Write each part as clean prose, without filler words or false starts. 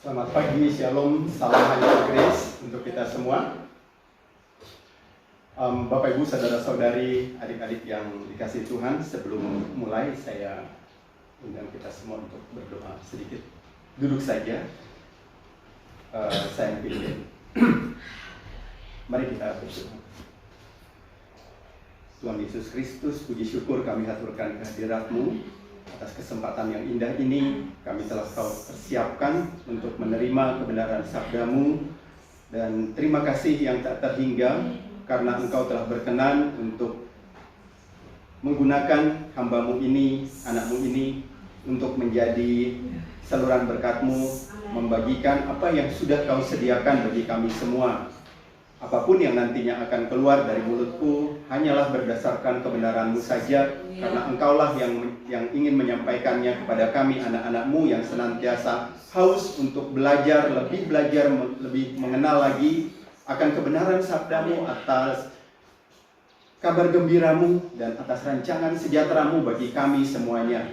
Selamat pagi, Shalom, salam Hail Grace untuk kita semua. Bapak Ibu, saudara-saudari, adik-adik yang dikasihi Tuhan, sebelum mulai saya undang kita semua untuk berdoa sedikit. Duduk saja, saya pilih. Mari kita berdoa. Tuhan Yesus Kristus, puji syukur kami haturkan kehadirat-Mu. Atas kesempatan yang indah ini, kami telah Kau persiapkan untuk menerima kebenaran sabda-Mu. Dan terima kasih yang tak terhingga, karena Engkau telah berkenan untuk menggunakan hamba-Mu ini, anak-Mu ini, untuk menjadi saluran berkat-Mu, membagikan apa yang sudah Kau sediakan bagi kami semua. Apapun yang nantinya akan keluar dari mulutku, hanyalah berdasarkan kebenaran-Mu saja, karena Engkaulah yang ingin menyampaikannya kepada kami, anak-anak-Mu yang senantiasa haus untuk belajar, lebih mengenal lagi akan kebenaran sabda-Mu, atas kabar gembira-Mu, dan atas rancangan sejahtera-Mu bagi kami semuanya.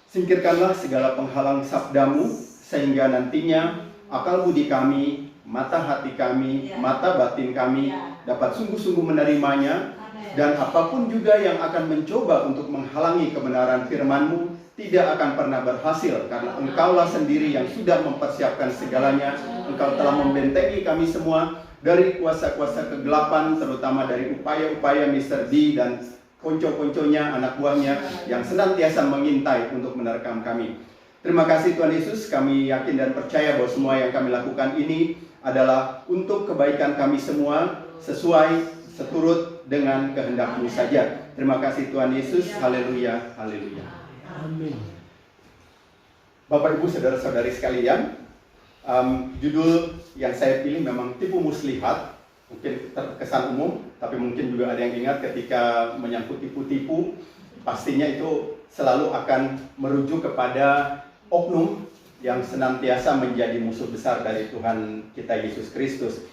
Singkirkanlah segala penghalang sabda-Mu, sehingga nantinya akal budi kami, mata hati kami, mata batin kami dapat sungguh-sungguh menerimanya. Dan apapun juga yang akan mencoba untuk menghalangi kebenaran firman-Mu tidak akan pernah berhasil, karena Engkaulah sendiri yang sudah mempersiapkan segalanya. Engkau telah membentengi kami semua dari kuasa-kuasa kegelapan, terutama dari upaya-upaya Mr. D dan konco-konconya, anak buahnya yang senantiasa mengintai untuk menerkam kami. Terima kasih Tuhan Yesus, kami yakin dan percaya bahwa semua yang kami lakukan ini adalah untuk kebaikan kami semua, sesuai seturut dengan kehendak-Mu saja. Terima kasih Tuhan Yesus. Haleluya, haleluya. Amin. Bapak Ibu, saudara-saudari sekalian, judul yang saya pilih memang tipu muslihat. Mungkin terkesan umum, tapi mungkin juga ada yang ingat ketika menyangkut tipu-tipu, pastinya itu selalu akan merujuk kepada oknum yang senantiasa menjadi musuh besar dari Tuhan kita Yesus Kristus.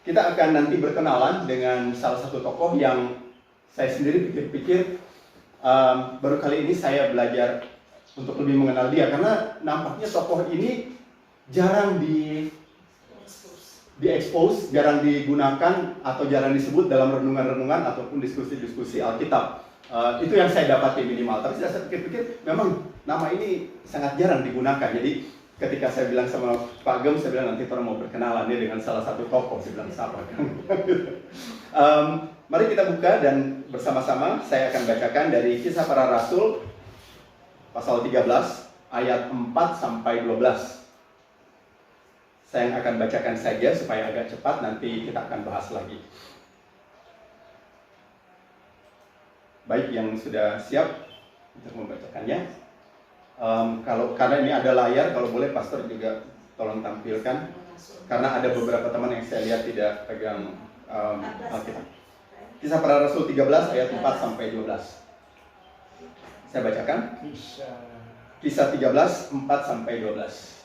Kita akan nanti berkenalan dengan salah satu tokoh yang saya sendiri pikir-pikir baru kali ini saya belajar untuk lebih mengenal dia, karena nampaknya tokoh ini jarang di-expose, jarang digunakan atau jarang disebut dalam renungan-renungan ataupun diskusi-diskusi Alkitab. Itu yang saya dapati minimal. Tapi saya pikir-pikir memang nama ini sangat jarang digunakan. Jadi ketika saya bilang sama Pak Gem, saya bilang nanti orang mau berkenalan dia dengan salah satu tokoh. Saya bilang siapa kan? Mari kita buka dan bersama-sama saya akan bacakan dari Kisah Para Rasul pasal 13 ayat 4 sampai 12. Saya akan bacakan saja supaya agak cepat, nanti kita akan bahas lagi. Baik, yang sudah siap untuk membacakannya. Karena ini ada layar, kalau boleh pastor juga tolong tampilkan, karena ada beberapa teman yang saya lihat tidak pegang Alkitab. Kisah Para Rasul 13 ayat 4 sampai 12. Saya bacakan. Kisah 13 4 sampai 12.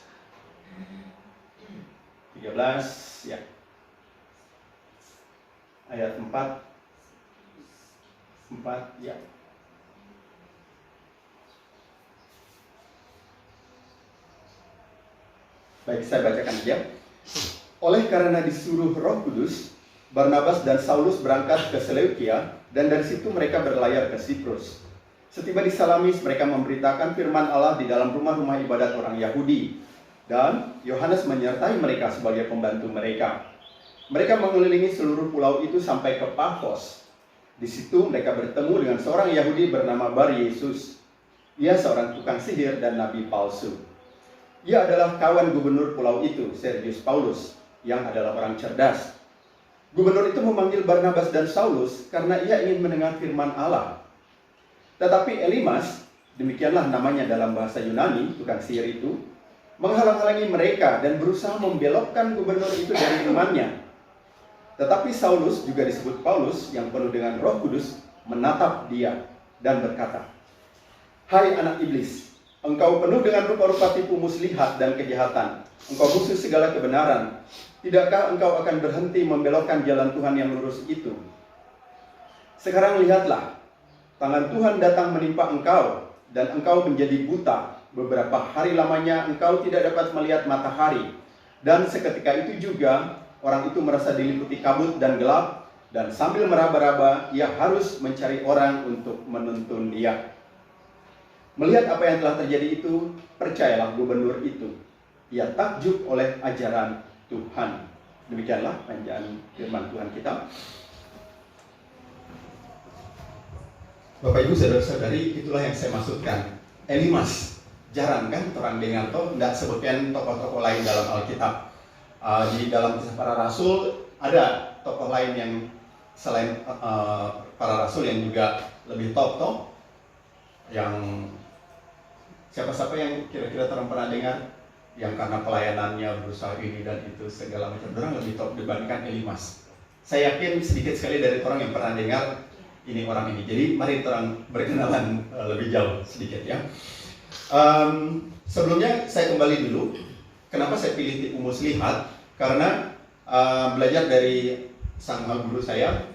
13 ya. Ayat 4 ya. Baik, saya bacakan aja. Oleh karena disuruh Roh Kudus, Barnabas dan Saulus berangkat ke Seleukia, dan dari situ mereka berlayar ke Siprus. Setiba di Salamis, mereka memberitakan firman Allah di dalam rumah-rumah ibadat orang Yahudi, dan Yohanes menyertai mereka sebagai pembantu mereka. Mereka mengelilingi seluruh pulau itu sampai ke Pafos. Di situ mereka bertemu dengan seorang Yahudi bernama Bar Yesus. Ia seorang tukang sihir dan nabi palsu. Ia adalah kawan gubernur pulau itu, Sergius Paulus, yang adalah orang cerdas. Gubernur itu memanggil Barnabas dan Saulus karena ia ingin mendengar firman Allah. Tetapi Elimas, demikianlah namanya dalam bahasa Yunani, tukang sihir itu, menghalang-halangi mereka dan berusaha membelokkan gubernur itu dari imannya. Tetapi Saulus, juga disebut Paulus, yang penuh dengan Roh Kudus, menatap dia dan berkata, "Hai anak iblis, engkau penuh dengan rupa-rupa tipu muslihat dan kejahatan. Engkau musuh segala kebenaran. Tidakkah engkau akan berhenti membelokkan jalan Tuhan yang lurus itu? Sekarang lihatlah, tangan Tuhan datang menimpa engkau, dan engkau menjadi buta, beberapa hari lamanya engkau tidak dapat melihat matahari. Dan seketika itu juga orang itu merasa diliputi kabut dan gelap, dan sambil meraba-raba ia harus mencari orang untuk menuntun dia. Melihat apa yang telah terjadi itu, percayalah gubernur itu, ia takjub oleh ajaran Tuhan. Demikianlah bacaan firman Tuhan kita. Bapak Ibu saudara-saudari, itulah yang saya maksudkan. Elimas, jarang kan orang dengar toh, tidak sebutkan tokoh-tokoh lain dalam Alkitab. Di dalam Kisah Para Rasul ada tokoh lain yang selain para rasul yang juga lebih top toh, yang siapa-siapa yang kira-kira orang pernah dengar, yang karena pelayanannya berusaha ini dan itu segala macam, orang lebih top dibandingkan Elimas. Saya yakin sedikit sekali dari orang yang pernah dengar ini orang ini. Jadi mari orang berkenalan lebih jauh sedikit ya. Sebelumnya saya kembali dulu. Kenapa saya pilih Tipu Muslihat? Karena belajar dari sang guru saya,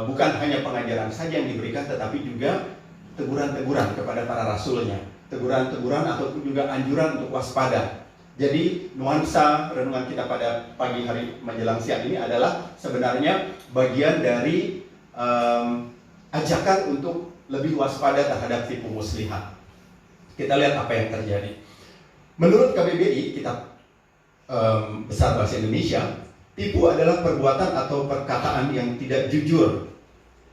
bukan hanya pengajaran saja yang diberikan, tetapi juga teguran-teguran kepada para rasulnya, teguran-teguran ataupun juga anjuran untuk waspada. Jadi nuansa renungan kita pada pagi hari menjelang siang ini adalah sebenarnya bagian dari ajakan untuk lebih waspada terhadap tipu muslihat. Kita lihat apa yang terjadi. Menurut KBBI, Kitab Besar Bahasa Indonesia, tipu adalah perbuatan atau perkataan yang tidak jujur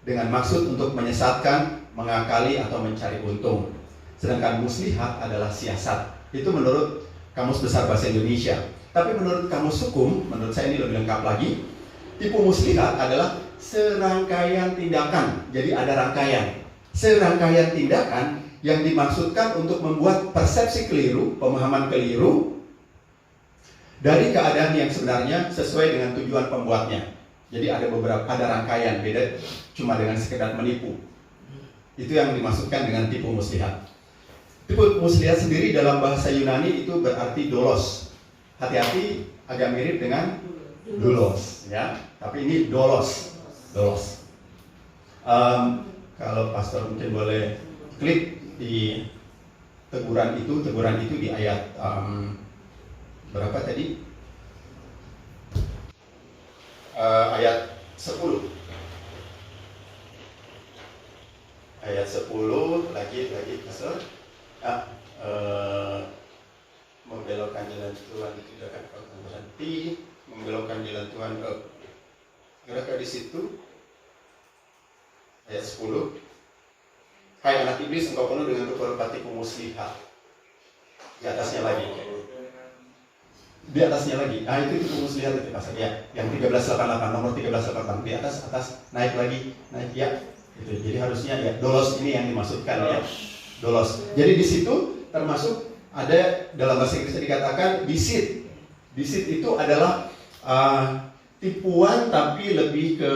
dengan maksud untuk menyesatkan, mengakali, atau mencari untung. Sedangkan muslihat adalah siasat. Itu menurut Kamus Besar Bahasa Indonesia. Tapi menurut Kamus Hukum, menurut saya ini lebih lengkap lagi, tipu muslihat adalah serangkaian tindakan. Jadi ada rangkaian. Serangkaian tindakan yang dimaksudkan untuk membuat persepsi keliru, pemahaman keliru dari keadaan yang sebenarnya sesuai dengan tujuan pembuatnya. Jadi ada rangkaian, beda cuma dengan sekedar menipu. Itu yang dimaksudkan dengan tipu muslihat. Tipu muslihat sendiri dalam bahasa Yunani itu berarti dolos. Hati-hati, agak mirip dengan doulos, ya. Tapi ini dolos. Kalau pastor mungkin boleh klik di teguran itu di ayat berapa tadi? Ayat 10. Ayat 10 lagi pastor. Membelokkan jalan Tuhan tidak akan berhenti, membelokkan jalan Tuhan kira-kira di situ ayat 10. Hai anak iblis, engkau penuh dengan rupa-rupa tipu muslihat. Di atasnya lagi. Di atasnya lagi. Itu tipu muslihat itu pasal ya. Yang 1388, nomor 1388 di atas naik lagi, naik ya. Gitu. Jadi harusnya ya dolos ini yang dimaksudkan ya. Dolos. Jadi di situ termasuk ada dalam bahasa Inggris dikatakan deceit. Deceit itu adalah tipuan tapi lebih ke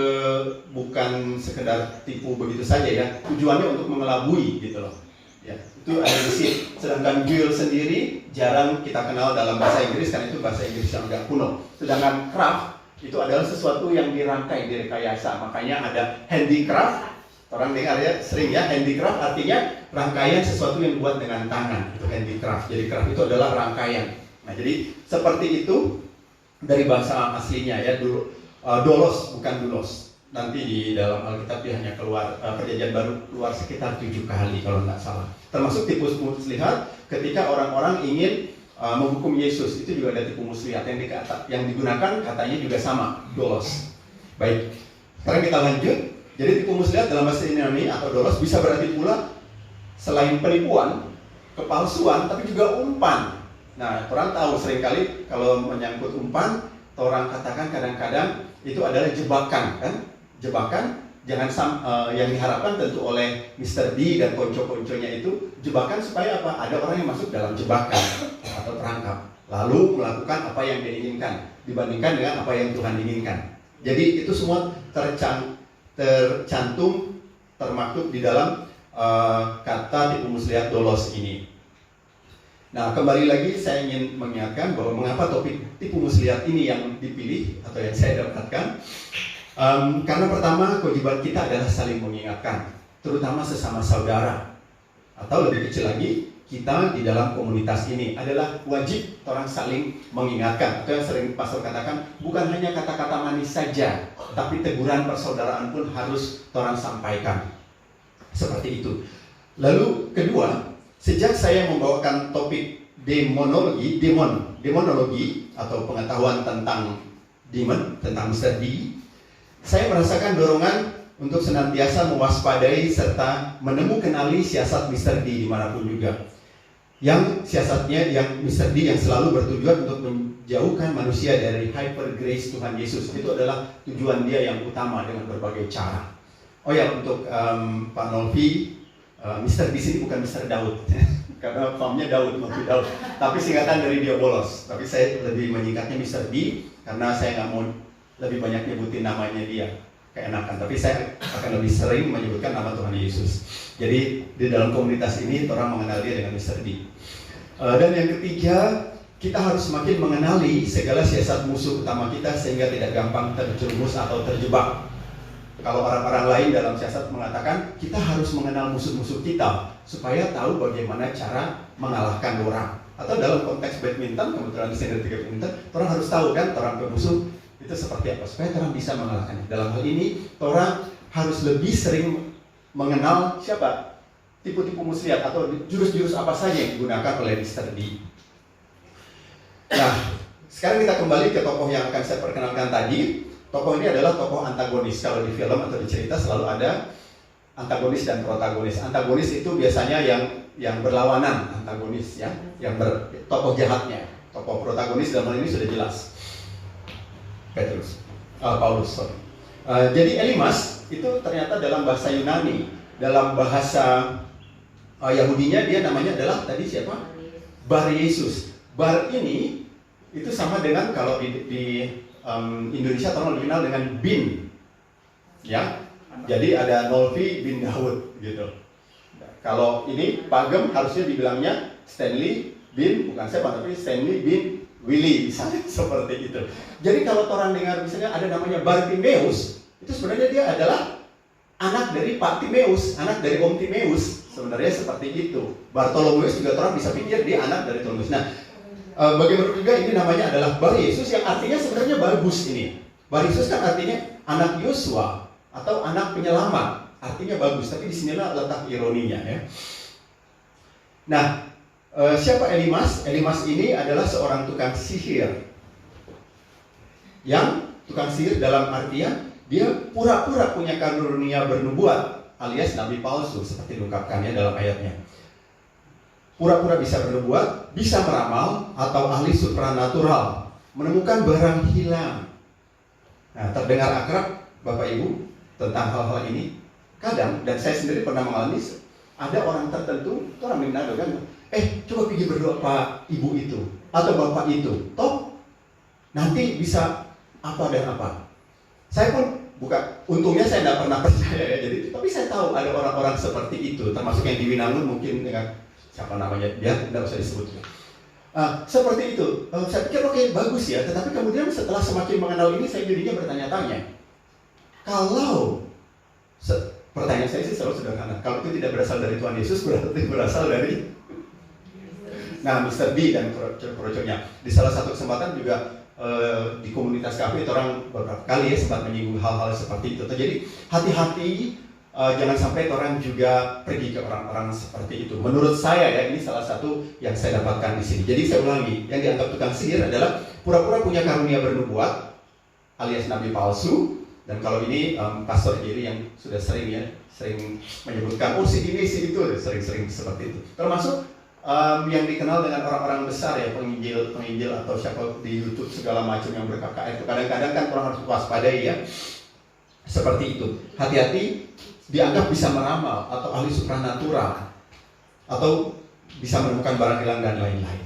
bukan sekedar tipu begitu saja ya. Tujuannya untuk mengelabui gitu loh. Ya, itu ada deceit. Sedangkan guile sendiri jarang kita kenal dalam bahasa Inggris karena itu bahasa Inggris yang agak kuno. Sedangkan craft itu adalah sesuatu yang dirangkai, direkayasa. Makanya ada handicraft. Orang dengar ya, sering ya, handicraft artinya rangkaian sesuatu yang dibuat dengan tangan. Itu handicraft. Jadi craft itu adalah rangkaian. Nah, jadi seperti itu dari bahasa aslinya ya, dolos bukan dulos. Nanti di dalam Alkitab dia hanya keluar Perjanjian Baru keluar sekitar 7 kali kalau tidak salah. Termasuk tipu muslihat ketika orang-orang ingin menghukum Yesus, itu juga ada tipu muslihat yang digunakan katanya juga sama, dolos. Baik, sekarang kita lanjut. Jadi tipu muslihat dalam bahasa Yunani atau dolos bisa berarti pula selain penipuan, kepalsuan, tapi juga umpan. Nah, orang tahu seringkali kalau menyangkut umpan, orang katakan kadang-kadang itu adalah jebakan, kan? Jebakan jangan yang diharapkan tentu oleh Mr. D dan konco-konconya itu jebakan supaya apa? Ada orang yang masuk dalam jebakan atau perangkap, lalu melakukan apa yang dia inginkan dibandingkan dengan apa yang Tuhan inginkan. Jadi itu semua tercantum, termaktub di dalam kata tipu muslihat dolos ini. Nah, kembali lagi saya ingin mengingatkan bahwa mengapa topik tipu muslihat ini yang dipilih atau yang saya dapatkan. Karena pertama, kewajiban kita adalah saling mengingatkan, terutama sesama saudara. Atau lebih kecil lagi, kita di dalam komunitas ini adalah wajib orang saling mengingatkan, atau yang sering pastor katakan, bukan hanya kata-kata manis saja, tapi teguran persaudaraan pun harus orang sampaikan. Seperti itu. Lalu kedua, sejak saya membawakan topik demonologi atau pengetahuan tentang demon, tentang Mr. D, saya merasakan dorongan untuk senantiasa mewaspadai serta menemukanali siasat Mr. D dimanapun juga. Yang siasatnya, yang Mr. D yang selalu bertujuan untuk menjauhkan manusia dari hyper grace Tuhan Yesus. Itu adalah tujuan dia yang utama dengan berbagai cara. Oh ya, untuk Pak Nolfi, Mr. D sini bukan Mr. Daud, karena famnya Daud, Nolfi Daud. Tapi singkatan dari dia bolos. Tapi saya lebih menyingkatnya Mr. D, karena saya nggak mau lebih banyak nyebutin namanya dia, keenakan. Tapi saya akan lebih sering menyebutkan nama Tuhan Yesus. Jadi di dalam komunitas ini orang mengenal dia dengan Mr. D. Dan yang ketiga, kita harus semakin mengenali segala siasat musuh utama kita sehingga tidak gampang terjerumus atau terjebak. Kalau orang-orang lain dalam siasat mengatakan kita harus mengenal musuh-musuh kita supaya tahu bagaimana cara mengalahkan orang. Atau dalam konteks badminton, kebetulan senior 3 badminton, orang harus tahu kan orang pemusuh itu seperti apa supaya orang bisa mengalahkannya. Dalam hal ini, orang harus lebih sering mengenal siapa tipu-tipu muslihat atau jurus-jurus apa saja yang digunakan oleh Mr. D. Nah, sekarang kita kembali ke tokoh yang akan saya perkenalkan tadi. Tokoh ini adalah tokoh antagonis. Kalau di film atau di cerita selalu ada antagonis dan protagonis. Antagonis itu biasanya yang berlawanan, antagonis ya, tokoh jahatnya. Tokoh protagonis dalam hal ini sudah jelas. Paulus. Jadi Elimas itu ternyata dalam bahasa Yunani, dalam bahasa Yahudinya dia namanya adalah tadi siapa? Bar Yesus. Bar ini itu sama dengan kalau di Indonesia orang dikenal dengan bin, ya. Jadi ada Nolfi bin Daud gitu. Kalau ini Pagem harusnya dibilangnya Stanley bin, bukan saya tapi Stanley bin Willy, misalnya seperti itu. Jadi kalau orang dengar misalnya ada namanya Bartimeus, itu sebenarnya dia adalah anak dari Pak Timeus, anak dari Om Timeus. Sebenarnya seperti itu. Bartolomeus juga orang bisa pikir dia anak dari Timeus. Nah, bagaimana juga ini namanya adalah Bar Yesus yang artinya sebenarnya bagus ini. Bar Yesus kan artinya anak Yosua atau anak penyelamat, artinya bagus. Tapi disinilah letak ironinya ya. Nah, siapa Elimas? Elimas ini adalah seorang tukang sihir. Yang tukang sihir dalam artian dia pura-pura punya karunia bernubuat alias nabi palsu seperti diungkapkannya dalam ayatnya. Pura-pura bisa bernubuat, bisa meramal, atau ahli supranatural, menemukan barang hilang. Nah, terdengar akrab Bapak Ibu tentang hal-hal ini. Kadang, dan saya sendiri pernah mengalami, ada orang tertentu, orang Minado kan, coba pergi berdoa Pak Ibu itu, atau Bapak itu, toh nanti bisa apa dan apa. Saya pun bukan, untungnya saya tidak pernah percaya ya, jadi, tapi saya tahu ada orang-orang seperti itu, termasuk yang di Winangun mungkin dengan siapa namanya, dia tidak usah disebut. Seperti itu. Saya pikir oke, bagus ya. Tetapi kemudian setelah semakin mengenal ini, saya jadinya bertanya-tanya. Kalau pertanyaan saya sih selalu sederhana. Kalau itu tidak berasal dari Tuhan Yesus, berarti berasal dari Mr. D dan kroco-kroconya. Di salah satu kesempatan juga di komunitas kami orang beberapa kali ya sempat menyinggung hal-hal seperti itu. Jadi hati-hati. Jangan sampai orang juga pergi ke orang-orang seperti itu. Menurut saya ya, ini salah satu yang saya dapatkan di sini. Jadi saya ulangi, yang dianggap tukang sihir adalah pura-pura punya karunia bernubuat alias nabi palsu. Dan kalau ini Pastor Jerry yang sudah sering menyebutkan, si ini si itu, sering-sering seperti itu. Termasuk yang dikenal dengan orang-orang besar ya, penginjil atau siapa di YouTube segala macam yang ber-KKR itu. Kadang-kadang kan orang harus waspadai ya. Seperti itu. Hati-hati. Dianggap bisa meramal atau ahli supranatural atau bisa menemukan barang hilang dan lain-lain.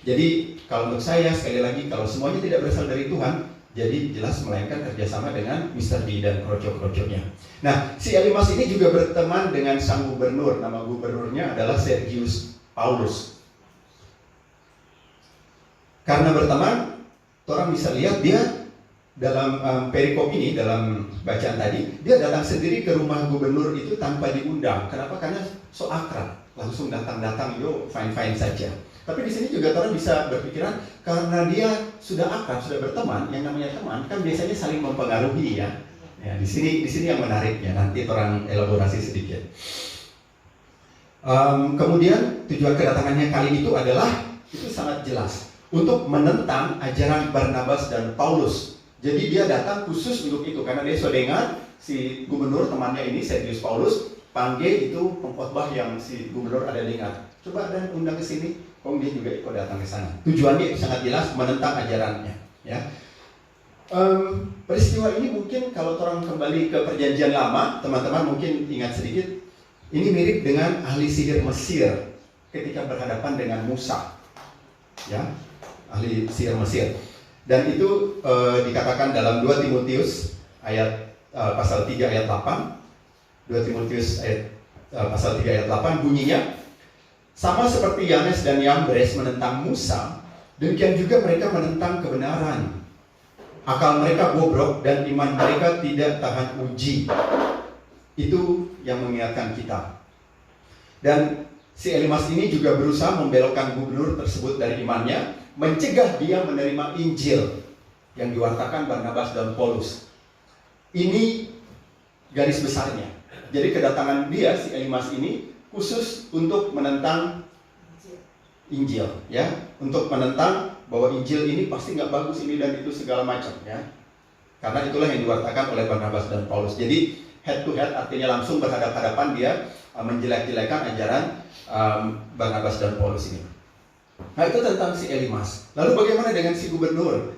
Jadi kalau untuk saya sekali lagi, kalau semuanya tidak berasal dari Tuhan, jadi jelas melainkan kerjasama dengan Mr. D dan kroco-kroconya. Nah, si Elimas ini juga berteman dengan sang gubernur. Nama gubernurnya adalah Sergius Paulus. Karena berteman, orang bisa lihat dia dalam perikop ini, dalam bacaan tadi, dia datang sendiri ke rumah gubernur itu tanpa diundang. Kenapa? Karena so akrab, langsung datang-datang, yo fine-fine saja. Tapi di sini juga orang bisa berpikiran karena dia sudah akrab, sudah berteman. Yang namanya teman kan biasanya saling mempengaruhi ya. Ya, di sini yang menariknya. Nanti orang elaborasi sedikit. Kemudian tujuan kedatangannya kali itu adalah itu sangat jelas untuk menentang ajaran Barnabas dan Paulus. Jadi dia datang khusus untuk itu karena dia sudah dengar si gubernur temannya ini Sergius Paulus panggil itu pengkhotbah yang si gubernur ada dengar. Coba dan undang ke sini, dia juga ikut datang ke sana. Tujuannya itu sangat jelas menentang ajarannya. Ya. Peristiwa ini mungkin kalau orang kembali ke Perjanjian Lama, teman-teman mungkin ingat sedikit. Ini mirip dengan ahli sihir Mesir ketika berhadapan dengan Musa. Ya, ahli sihir Mesir. Dan itu dikatakan dalam 2 Timotius ayat pasal 3 ayat 8. 2 Timotius ayat pasal 3 ayat 8 bunyinya, sama seperti Yanes dan Yambres menentang Musa, demikian juga mereka menentang kebenaran. Akal mereka bobrok dan iman mereka tidak tahan uji. Itu yang mengingatkan kita. Dan si Elimas ini juga berusaha membelokkan gubernur tersebut dari imannya, mencegah dia menerima Injil yang diwartakan Barnabas dan Paulus. Ini garis besarnya. Jadi kedatangan dia, si Elimas ini, khusus untuk menentang Injil, ya, untuk menentang bahwa Injil ini pasti nggak bagus ini dan itu segala macam, ya. Karena itulah yang diwartakan oleh Barnabas dan Paulus. Jadi head to head artinya langsung berhadapan-hadapan dia menjelek-jelekan ajaran Barnabas dan Paulus ini. Nah itu tentang si Elimas. Lalu bagaimana dengan si gubernur?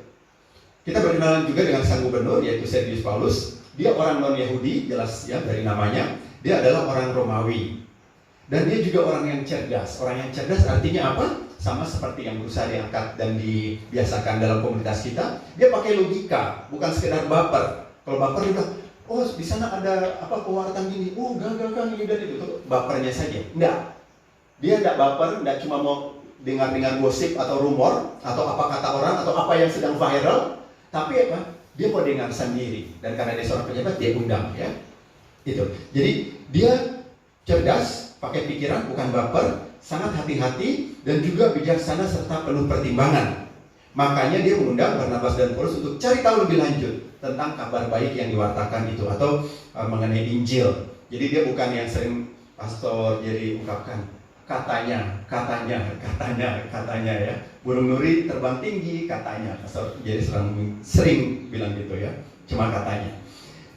Kita berkenalan juga dengan sang gubernur yaitu Sergius Paulus. Dia orang non-Yahudi, jelas ya dari namanya. Dia adalah orang Romawi. Dan dia juga orang yang cerdas. Orang yang cerdas artinya apa? Sama seperti yang berusaha diangkat dan dibiasakan dalam komunitas kita. Dia pakai logika, bukan sekedar baper. Kalau baper dia bilang, oh di sana ada apa pewartaan gini, oh gagal ini dan itu bapernya saja. Enggak. Dia enggak baper, enggak cuma mau dengar-dengar gosip atau rumor atau apa kata orang atau apa yang sedang viral, tapi apa? Dia mau dengar sendiri dan karena dia seorang pejabat dia undang ya. Itu. Jadi dia cerdas, pakai pikiran bukan baper, sangat hati-hati dan juga bijaksana serta penuh pertimbangan. Makanya dia mengundang Barnabas dan Paulus untuk cari tahu lebih lanjut tentang kabar baik yang diwartakan itu atau mengenai Injil. Jadi dia bukan yang sering pastor jadi ungkapkan katanya ya. Burung nuri terbang tinggi katanya. Pastor jadi sering bilang gitu ya. Cuma katanya.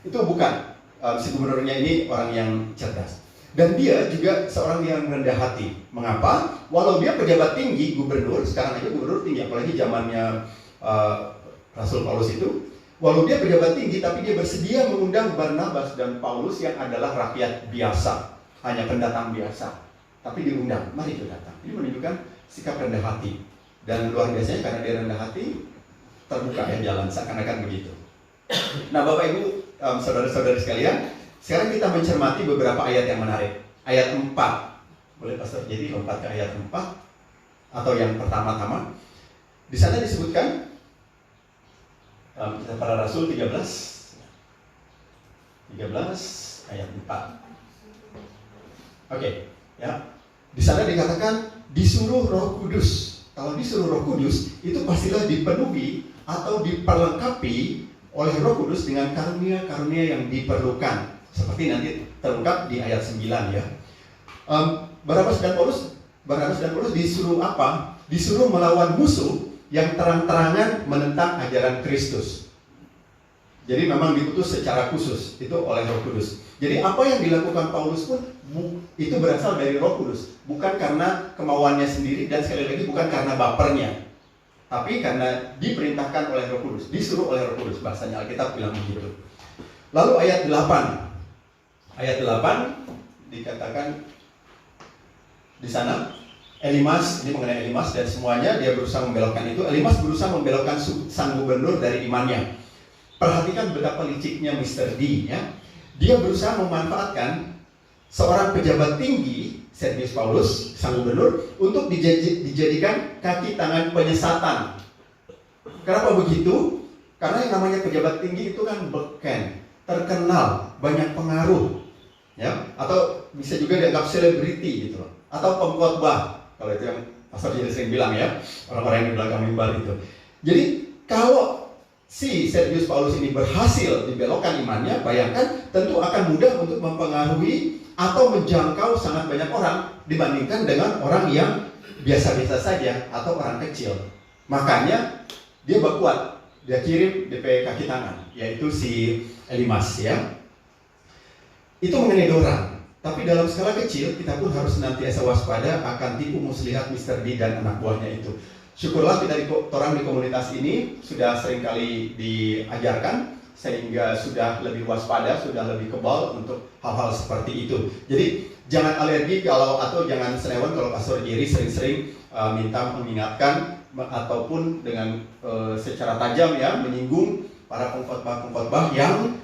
Itu bukan. Si gubernurnya ini orang yang cerdas. Dan dia juga seorang yang rendah hati. Mengapa? Walau dia pejabat tinggi, gubernur, sekarang aja gubernur tinggi, apalagi zamannya Rasul Paulus itu. Walau dia pejabat tinggi, tapi dia bersedia mengundang Barnabas dan Paulus yang adalah rakyat biasa, hanya pendatang biasa. Tapi diundang, mari kita datang. Ini menunjukkan sikap rendah hati. Dan luar biasanya karena dia rendah hati, terbuka ya jalan, seakan-akan begitu. Nah Bapak Ibu, saudara-saudari sekalian, sekarang kita mencermati beberapa ayat yang menarik. Ayat 4, boleh Pastor jadi lompat ke ayat 4 atau yang pertama-tama. Di sana disebutkan Kisah Para Rasul 13 ayat 4. Oke, ya. Di sana dikatakan disuruh Roh Kudus. Kalau disuruh Roh Kudus itu pastilah dipenuhi atau diperlengkapi oleh Roh Kudus dengan karunia-karunia yang diperlukan. Seperti nanti terungkap di ayat 9 ya. Barnabas dan Paulus disuruh apa? Disuruh melawan musuh yang terang-terangan menentang ajaran Kristus. Jadi memang diutus secara khusus itu oleh Roh Kudus. Jadi apa yang dilakukan Paulus pun itu berasal dari Roh Kudus, bukan karena kemauannya sendiri dan sekali lagi bukan karena bapernya. Tapi karena diperintahkan oleh Roh Kudus, disuruh oleh Roh Kudus, bahasanya Alkitab bilang begitu. Lalu ayat 8. Ayat 8 dikatakan di sana Elimas, ini mengenai Elimas dan semuanya dia berusaha membelokkan itu. Elimas berusaha membelokkan sang gubernur dari imannya. Perhatikan betapa liciknya Mr. D ya. Dia berusaha memanfaatkan seorang pejabat tinggi Sergius Paulus, sang gubernur, untuk dijadikan kaki tangan penyesatan. Kenapa begitu? Karena yang namanya pejabat tinggi itu kan beken, terkenal, banyak pengaruh, ya, atau bisa juga dianggap selebriti gitu, atau pengkhotbah. Kalau itu yang Pastor Jerry sering bilang ya, orang-orang yang di belakang mimbar itu. Jadi kalau si Sergius Paulus ini berhasil dibelokkan imannya, bayangkan tentu akan mudah untuk mempengaruhi atau menjangkau sangat banyak orang dibandingkan dengan orang yang biasa-biasa saja atau orang kecil. Makanya dia berkuat, dia kirim DP kaki tangan, yaitu si Elimas ya. Itu mengenai Dorang. Tapi dalam skala kecil kita pun harus senantiasa waspada akan tipu muslihat Mr. D dan anak buahnya itu. Syukurlah kita orang di komunitas ini sudah seringkali diajarkan sehingga sudah lebih waspada, sudah lebih kebal untuk hal-hal seperti itu. Jadi jangan alergi atau jangan senewan kalau Pastor Jerry sering-sering minta mengingatkan ataupun dengan secara tajam ya menyinggung para pengkhotbah yang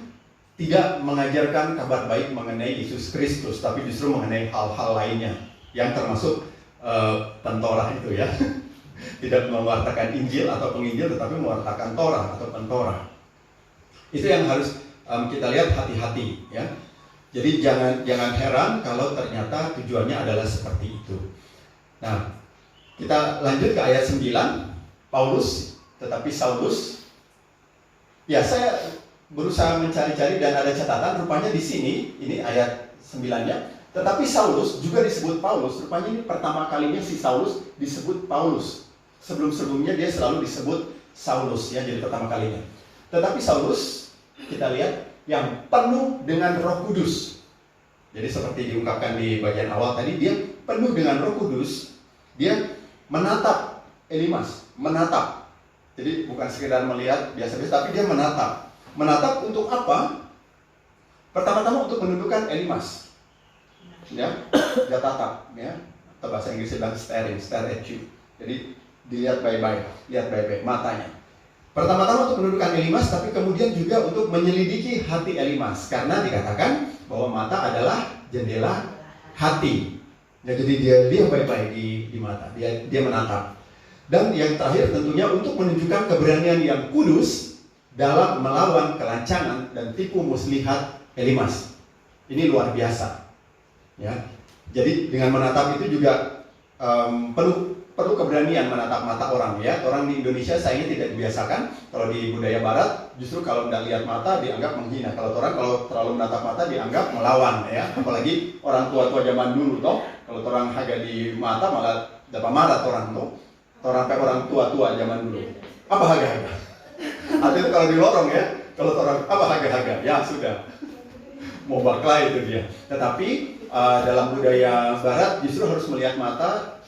tidak mengajarkan kabar baik mengenai Yesus Kristus, tapi justru mengenai hal-hal lainnya yang termasuk pentorah itu ya. Tidak mewartakan Injil atau penginjil, tetapi mewartakan Torah atau pentorah. Itu yang harus kita lihat hati-hati ya. Jadi jangan heran kalau ternyata tujuannya adalah seperti itu. Nah, kita lanjut ke ayat 9. Paulus, tetapi Saulus. Ya, saya berusaha mencari-cari dan ada catatan rupanya di sini, ini ayat 9-nya. Tetapi Saulus juga disebut Paulus. Rupanya ini pertama kalinya si Saulus disebut Paulus. Sebelum-sebelumnya dia selalu disebut Saulus ya, jadi pertama kalinya. Tetapi Saulus kita lihat yang penuh dengan Roh Kudus. Jadi seperti diungkapkan di bagian awal tadi, dia penuh dengan Roh Kudus. Dia menatap Elimas, menatap. Jadi bukan sekedar melihat biasa-biasa, tapi dia menatap. Menatap untuk apa? Pertama-tama untuk menundukkan Elimas. Ya, dia tatap ya. Atau bahasa Inggrisnya bilang stare at you. Jadi dilihat baik-baik, lihat baik-baik matanya. Pertama-tama untuk menundukkan Elimas, tapi kemudian juga untuk menyelidiki hati Elimas, karena dikatakan bahwa mata adalah jendela hati. Ya, jadi dia lihat baik-baik di mata, dia menatap. Dan yang terakhir tentunya untuk menunjukkan keberanian yang kudus dalam melawan kelancangan dan tipu muslihat Elimas. Ini luar biasa. Ya, jadi dengan menatap itu juga perlu keberanian menatap mata orang ya. Orang di Indonesia sayangnya tidak dibiasakan. Kalau di budaya Barat justru kalau tidak lihat mata dianggap menghina. Kalau terlalu menatap mata dianggap melawan ya. Apalagi orang tua-tua zaman dulu toh. Kalau orang haga di mata malah dapat marah orang toh. Orang tua-tua zaman dulu. Apa haga-haga? Atau itu kalau di lorong ya. Kalau orang apa haga-haga? Ya sudah. Mau bakla itu dia. Tetapi dalam budaya Barat justru harus melihat mata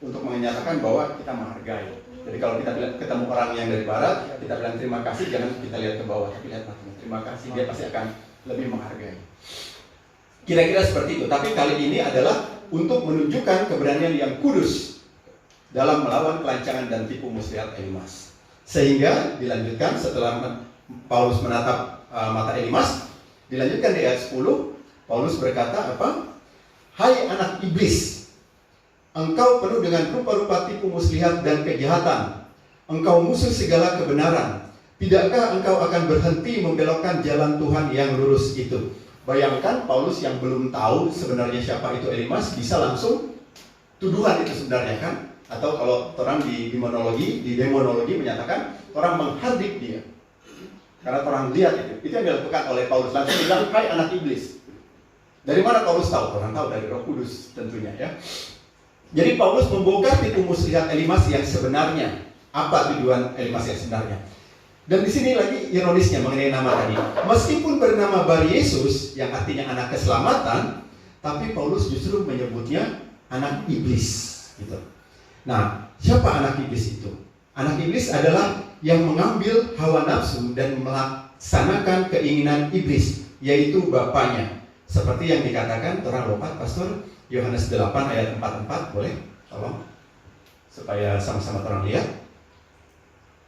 untuk menyatakan bahwa kita menghargai. Jadi kalau kita ketemu orang yang dari Barat, kita bilang terima kasih, jangan kita lihat ke bawah, tapi lihat matanya. Terima kasih, dia pasti akan lebih menghargai. Kira-kira seperti itu. Tapi kali ini adalah untuk menunjukkan keberanian yang kudus dalam melawan kelancangan dan tipu muslihat Elimas. Sehingga dilanjutkan setelah Paulus menatap mata Elimas, dilanjutkan di ayat 10, Paulus berkata apa? Hai anak iblis, engkau penuh dengan rupa-rupa tipu muslihat dan kejahatan. Engkau musuh segala kebenaran. Tidakkah engkau akan berhenti membelokkan jalan Tuhan yang lurus itu? Bayangkan Paulus yang belum tahu sebenarnya siapa itu Elimas bisa langsung tuduhan itu sebenarnya kan? Atau kalau orang di demonologi menyatakan orang menghardik dia. Karena orang lihat itu yang dilakukan oleh Paulus. Langsung bilang, hai anak iblis. Dari mana Paulus tahu? Orang tahu dari Roh Kudus tentunya ya. Jadi Paulus membongkar tipu muslihat Elimas yang sebenarnya. Apa tujuan Elimas yang sebenarnya? Dan di sini lagi ironisnya mengenai nama tadi. Meskipun bernama Bar Yesus yang artinya anak keselamatan, tapi Paulus justru menyebutnya anak iblis. Gitu. Nah, siapa anak iblis itu? Anak iblis adalah yang mengambil hawa nafsu dan melaksanakan keinginan iblis, yaitu bapaknya. Seperti yang dikatakan orang lompat Pastor Yohanes 8 ayat 44, boleh? Tolong supaya sama-sama orang lihat.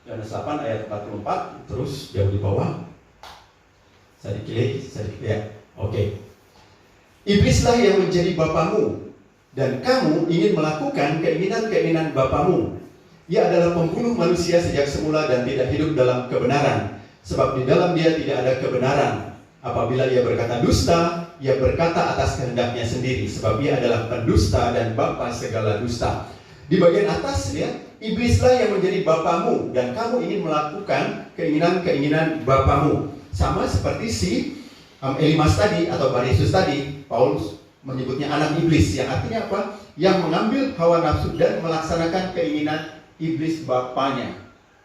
Yohanes 8 ayat 44, terus jauh di bawah. Sedikit ya. Oke. Iblislah yang menjadi bapamu, dan kamu ingin melakukan keinginan-keinginan bapamu. Ia adalah pembunuh manusia sejak semula dan tidak hidup dalam kebenaran, sebab di dalam dia tidak ada kebenaran. Apabila ia berkata dusta, ia berkata atas kehendaknya sendiri, sebab ia adalah pendusta dan bapa segala dusta. Di bagian atas ya, iblislah yang menjadi bapamu dan kamu ingin melakukan keinginan-keinginan bapamu. Sama seperti si Elimas tadi atau Bar Yesus tadi, Paulus menyebutnya anak iblis, yang artinya apa? Yang mengambil hawa nafsu dan melaksanakan keinginan iblis bapaknya.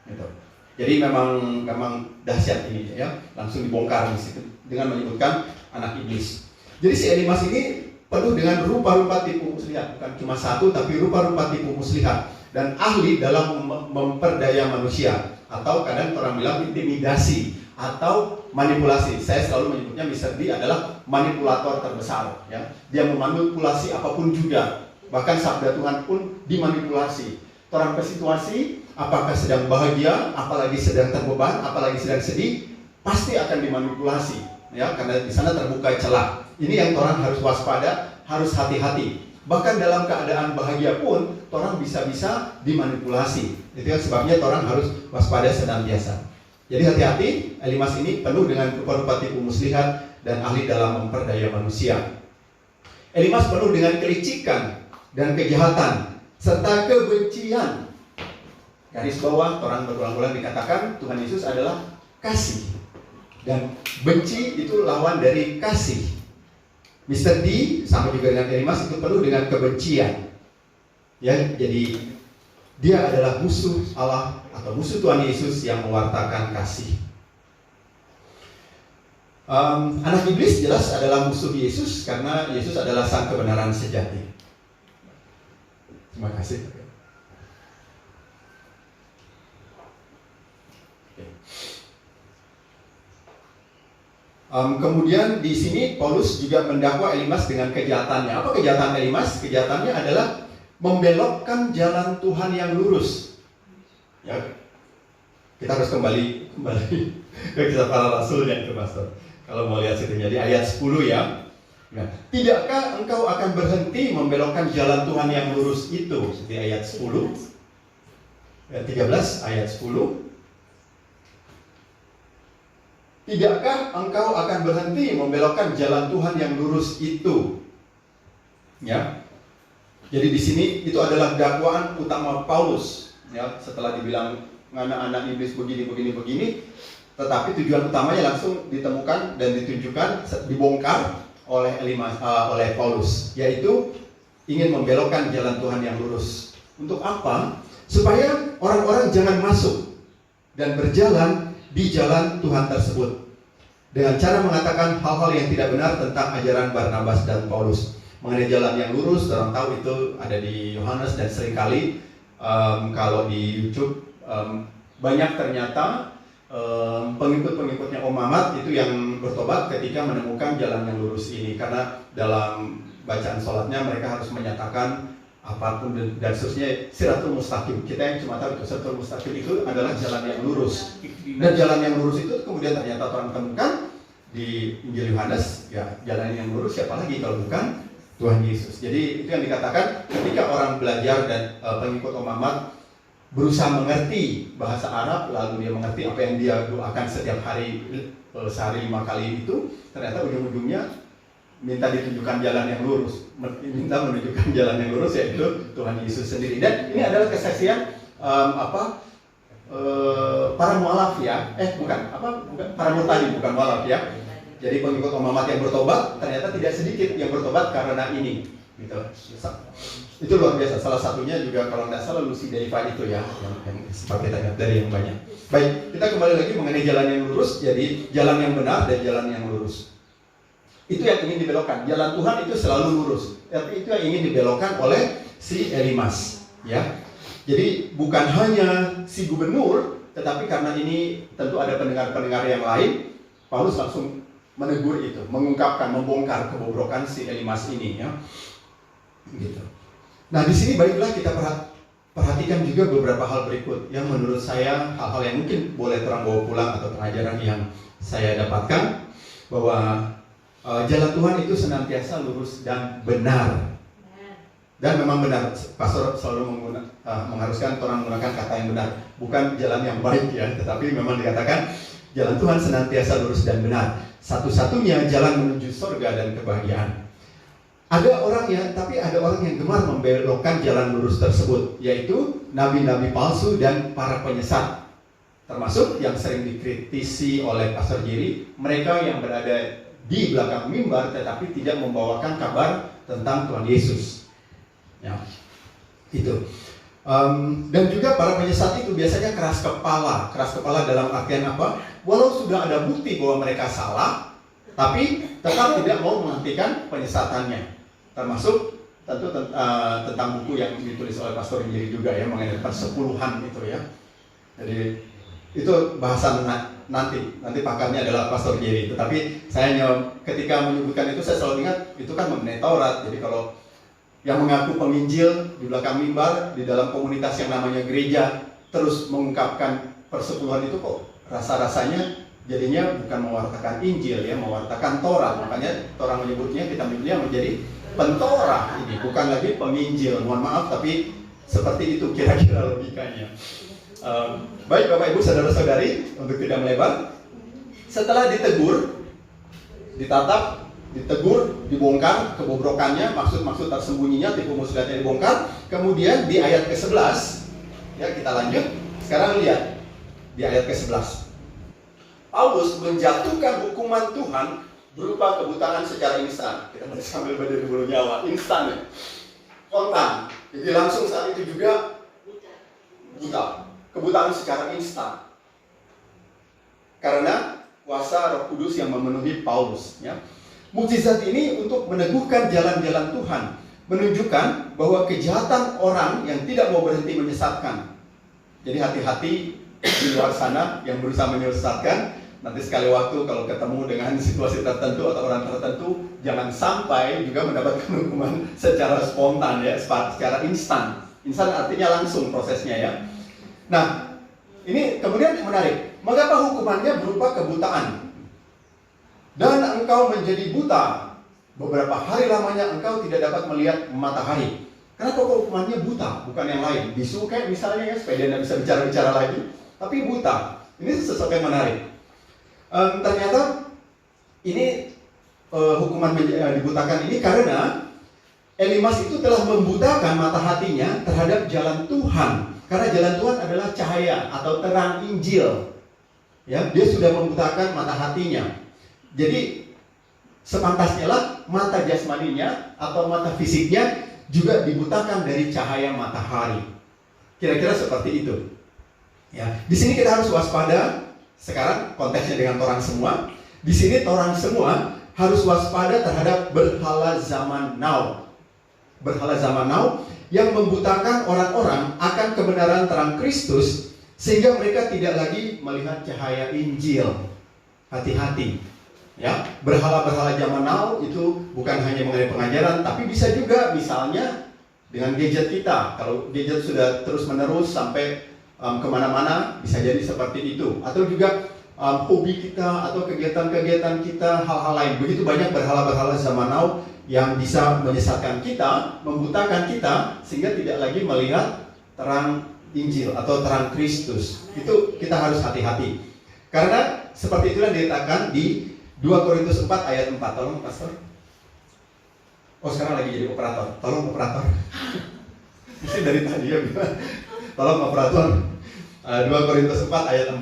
Gitu. Jadi memang dahsyat ini ya, langsung dibongkar di situ dengan menyebutkan anak iblis. Jadi si Elimas ini penuh dengan rupa-rupa tipu muslihat, bukan cuma satu tapi rupa-rupa tipu muslihat dan ahli dalam memperdaya manusia, atau kadang orang bilang intimidasi atau manipulasi. Saya selalu menyebutnya Mr. D adalah manipulator terbesar ya. Dia memanipulasi apapun juga. Bahkan sabda Tuhan pun dimanipulasi. Orang ke situasi, apakah sedang bahagia, apalagi sedang terbeban, apalagi sedang sedih, pasti akan dimanipulasi, ya, karena di sana terbuka celah. Ini yang orang harus waspada, harus hati-hati. Bahkan dalam keadaan bahagia pun, orang bisa-bisa dimanipulasi. Itu yang sebabnya orang harus waspada senantiasa. Jadi hati-hati, Elimas ini penuh dengan rupa-rupa tipu muslihat dan ahli dalam memperdaya manusia. Elimas penuh dengan kelicikan dan kejahatan serta kebencian. Garis bawah, orang berulang-ulang dikatakan Tuhan Yesus adalah kasih, dan benci itu lawan dari kasih. Mr. D sama juga dengan Elimas itu penuh dengan kebencian. Ya, jadi dia adalah musuh Allah atau musuh Tuhan Yesus yang mewartakan kasih. Anak iblis jelas adalah musuh Yesus karena Yesus adalah sang kebenaran sejati. Terima kasih. Kemudian di sini Paulus juga mendakwa Elimas dengan kejahatannya. Apa kejahatan Elimas? Kejahatannya adalah membelokkan jalan Tuhan yang lurus. Ya, kita harus kembali ke kisah para rasul yang ke pastor. Kalau mau lihat situ, jadi ayat 10 ya. Nah, tidakkah engkau akan berhenti membelokkan jalan Tuhan yang lurus itu? Seperti ayat 10, ayat 13, ayat 10. Tidakkah engkau akan berhenti membelokkan jalan Tuhan yang lurus itu? Ya. Jadi di sini itu adalah dakwaan utama Paulus. Ya, setelah dibilang anak-anak iblis begini, tetapi tujuan utamanya langsung ditemukan dan ditunjukkan, dibongkar oleh Paulus, yaitu ingin membelokkan jalan Tuhan yang lurus. Untuk apa? Supaya orang-orang jangan masuk dan berjalan di jalan Tuhan tersebut dengan cara mengatakan hal-hal yang tidak benar tentang ajaran Barnabas dan Paulus. Mengenai jalan yang lurus, orang tahu itu ada di Yohanes, dan seringkali kalau di YouTube banyak ternyata pengikut-pengikutnya Om Mamat itu yang bertobat ketika menemukan jalan yang lurus ini, karena dalam bacaan sholatnya mereka harus menyatakan apapun dan seterusnya siratul mustaqim. Kita yang cuma tahu itu siratul mustaqim itu adalah jalan yang lurus, dan jalan yang lurus itu kemudian ternyata orang temukan di Injil Yohanes. Ya, jalan yang lurus siapa lagi kalau bukan Tuhan Yesus. Jadi itu yang dikatakan ketika orang belajar dan pengikut Om Mamat berusaha mengerti bahasa Arab, lalu dia mengerti apa yang dia doakan setiap hari, sehari 5 kali itu, ternyata ujung-ujungnya minta ditunjukkan jalan yang lurus, minta menunjukkan jalan yang lurus, yaitu Tuhan Yesus sendiri. Dan ini adalah kesaksian para mualaf ya, bukan para murtadin, bukan mualaf ya. Jadi pengikut Om Mamat yang bertobat ternyata tidak sedikit yang bertobat karena ini. Gitu. Itu luar biasa. Salah satunya juga kalau tidak salah Lucy Deiva itu ya, yang sempat kita lihat dari yang banyak. Baik, kita kembali lagi mengenai jalan yang lurus. Jadi jalan yang benar dan jalan yang lurus, itu yang ingin dibelokkan. Jalan Tuhan itu selalu lurus, tapi itu yang ingin dibelokkan oleh si Elimas. Ya, jadi bukan hanya si gubernur, tetapi karena ini tentu ada pendengar-pendengar yang lain, Paulus langsung menegur itu, mengungkapkan, membongkar kebobrokan si Elimas ini ya. Gitu. Nah, di sini baiklah kita perhatikan juga beberapa hal berikut yang menurut saya hal-hal yang mungkin boleh terang bawa pulang atau pengajaran yang saya dapatkan, bahwa jalan Tuhan itu senantiasa lurus dan benar. Dan memang benar, pastor selalu mengharuskan orang menggunakan kata yang benar, bukan jalan yang baik ya, tetapi memang dikatakan jalan Tuhan senantiasa lurus dan benar, satu-satunya jalan menuju surga dan kebahagiaan. Ada orang yang gemar membelokkan jalan lurus tersebut, yaitu nabi-nabi palsu dan para penyesat, termasuk yang sering dikritisi oleh Pastor Jerry, mereka yang berada di belakang mimbar tetapi tidak membawakan kabar tentang Tuhan Yesus. Ya, itu. Dan juga para penyesat itu biasanya keras kepala dalam artian apa? Walau sudah ada bukti bahwa mereka salah, tapi tetap tidak mau menghentikan penyesatannya. Termasuk tentu tentang buku yang ditulis oleh Pastor Jerry juga ya, mengenai persepuluhan itu ya. Jadi itu bahasan nanti pakarnya adalah Pastor Jerry. Tetapi saya ketika menyebutkan itu saya selalu ingat itu kan mengenai Taurat. Jadi kalau yang mengaku penginjil di belakang mimbar di dalam komunitas yang namanya gereja terus mengungkapkan persepuluhan itu, kok rasa-rasanya jadinya bukan mewartakan Injil ya, mewartakan Taurat. Makanya orang menyebutnya kitab Biblia menjadi pentorah, ini bukan lagi penginjil. Mohon maaf, tapi seperti itu kira-kira logikanya. Baik Bapak Ibu saudara-saudari, untuk tidak melebar, setelah ditegur, ditatap, ditegur, dibongkar kebobrokannya, maksud-maksud tersembunyinya, tipu muslihatnya dibongkar. Kemudian di ayat ke-11, ya kita lanjut. Sekarang lihat di ayat ke-11. Paulus menjatuhkan hukuman Tuhan berupa kebutaan secara instan. Kita sambil berdiri dulu nyawa, instan ya, kontan. Jadi langsung saat itu juga buta, kebutaan secara instan. Karena kuasa Roh Kudus yang memenuhi Paulus. Ya. Mukjizat ini untuk meneguhkan jalan-jalan Tuhan, menunjukkan bahwa kejahatan orang yang tidak mau berhenti menyesatkan. Jadi hati-hati di luar sana yang berusaha menyesatkan. Nanti sekali waktu kalau ketemu dengan situasi tertentu atau orang tertentu, jangan sampai juga mendapatkan hukuman secara spontan ya, secara instan. Instan artinya langsung prosesnya ya. Nah, ini kemudian menarik. Mengapa hukumannya berupa kebutaan? Dan engkau menjadi buta. Beberapa hari lamanya engkau tidak dapat melihat matahari. Kenapa hukumannya buta? Bukan yang lain. Bisu kayak misalnya ya, supaya dia tidak bisa bicara-bicara lagi. Tapi buta. Ini sesuatu yang menarik. Ternyata ini hukuman dibutakan ini karena Elimas itu telah membutakan mata hatinya terhadap jalan Tuhan. Karena jalan Tuhan adalah cahaya atau terang Injil. Ya, dia sudah membutakan mata hatinya. Jadi sepantasnya lah mata jasmaninya atau mata fisiknya juga dibutakan dari cahaya matahari. Kira-kira seperti itu. Ya, di sini kita harus waspada. Sekarang konteksnya dengan orang semua. Di sini orang semua harus waspada terhadap berhala zaman now. Berhala zaman now yang membutakan orang-orang akan kebenaran terang Kristus sehingga mereka tidak lagi melihat cahaya Injil. Hati-hati. Ya, berhala-berhala zaman now itu bukan hanya mengenai pengajaran, tapi bisa juga misalnya dengan gadget kita. Kalau gadget sudah terus-menerus sampai kemana-mana, bisa jadi seperti itu. Atau juga hobi kita atau kegiatan-kegiatan kita, hal-hal lain. Begitu banyak berhala-berhala zaman now yang bisa menyesatkan kita, membutakan kita, sehingga tidak lagi melihat terang Injil atau terang Kristus. Itu kita harus hati-hati. Karena seperti itulah dikatakan di 2 Korintus 4 ayat 4. Tolong pastor. Oh sekarang lagi jadi operator. Tolong operator. Mesti dari tadi ya bilang. Tolong operator. 2 Korintus 4 ayat 4.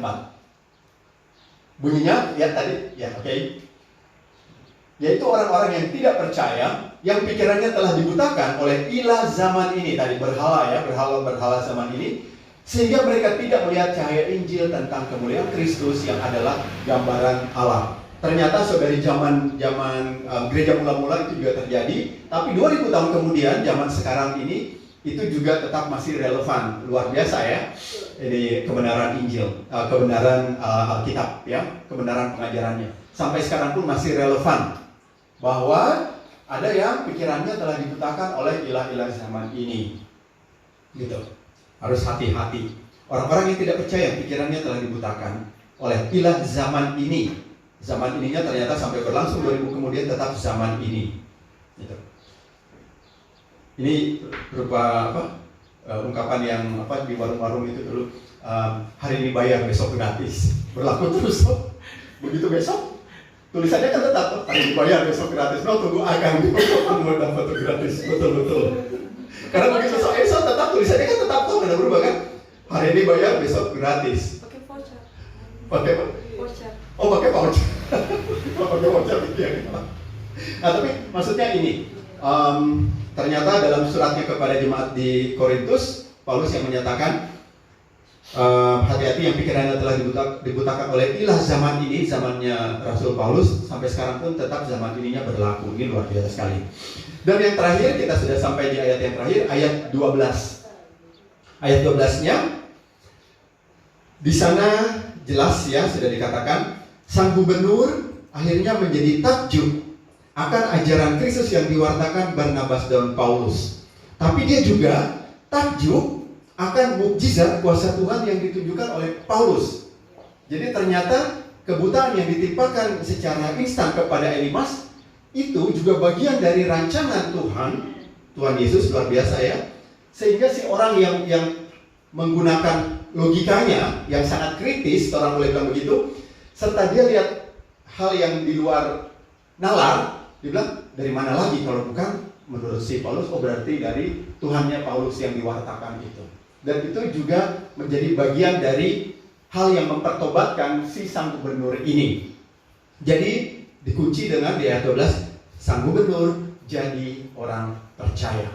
Bunyinya ya tadi ya oke. Yaitu orang-orang yang tidak percaya, yang pikirannya telah dibutakan oleh ilah zaman ini, tadi berhala ya, berhala zaman ini, sehingga mereka tidak melihat cahaya Injil tentang kemuliaan Kristus yang adalah gambaran Allah. Ternyata saudari zaman gereja mula-mula itu juga terjadi, tapi 2000 tahun kemudian zaman sekarang ini itu juga tetap masih relevan. Luar biasa ya. Ini kebenaran Injil, kebenaran Alkitab ya, kebenaran pengajarannya. Sampai sekarang pun masih relevan. Bahwa ada yang pikirannya telah dibutakan oleh ilah-ilah zaman ini. Gitu. Harus hati-hati. Orang-orang yang tidak percaya pikirannya telah dibutakan oleh ilah zaman ini. Zaman ininya ternyata sampai berlangsung 2000 kemudian tetap zaman ini. Gitu. Ini berupa apa? Ungkapan yang apa di warung-warung itu dulu, hari ini bayar besok gratis, berlaku terus. Begitu besok tulisannya kan tetap hari ini bayar besok gratis. No, tunggu akan mau dapat gratis, betul. Karena begitu esok tetap tulisannya kan tetap tuh nggak berubah kan? Hari ini bayar besok gratis. Pakai voucher. Pakai apa? Voucher. Oh, pakai voucher. Pakai voucher gitu ya. Nah, tapi maksudnya ini, ternyata dalam suratnya kepada jemaat di Korintus, Paulus yang menyatakan hati-hati yang pikirannya telah dibutakan oleh ilah zaman ini, zamannya Rasul Paulus, sampai sekarang pun tetap zaman ininya berlaku. Ini luar biasa sekali. Dan yang terakhir, kita sudah sampai di ayat yang terakhir, ayat 12. Ayat 12-nya, di sana jelas ya, sudah dikatakan, sang gubernur akhirnya menjadi takjub akan ajaran Kristus yang diwartakan Barnabas dan Paulus. Tapi dia juga takjub akan mukjizat kuasa Tuhan yang ditunjukkan oleh Paulus. Jadi ternyata kebutaan yang ditimpakan secara instan kepada Elimas itu juga bagian dari rancangan Tuhan Yesus, luar biasa ya. Sehingga si orang yang menggunakan logikanya yang sangat kritis, orang boleh bilang begitu, serta dia lihat hal yang di luar nalar, dia bilang, dari mana lagi kalau bukan menurut si Paulus, oh berarti dari Tuhannya Paulus yang diwartakan itu. Dan itu juga menjadi bagian dari hal yang mempertobatkan si sang gubernur ini. Jadi dikunci dengan di ayat 12, sang gubernur jadi orang percaya.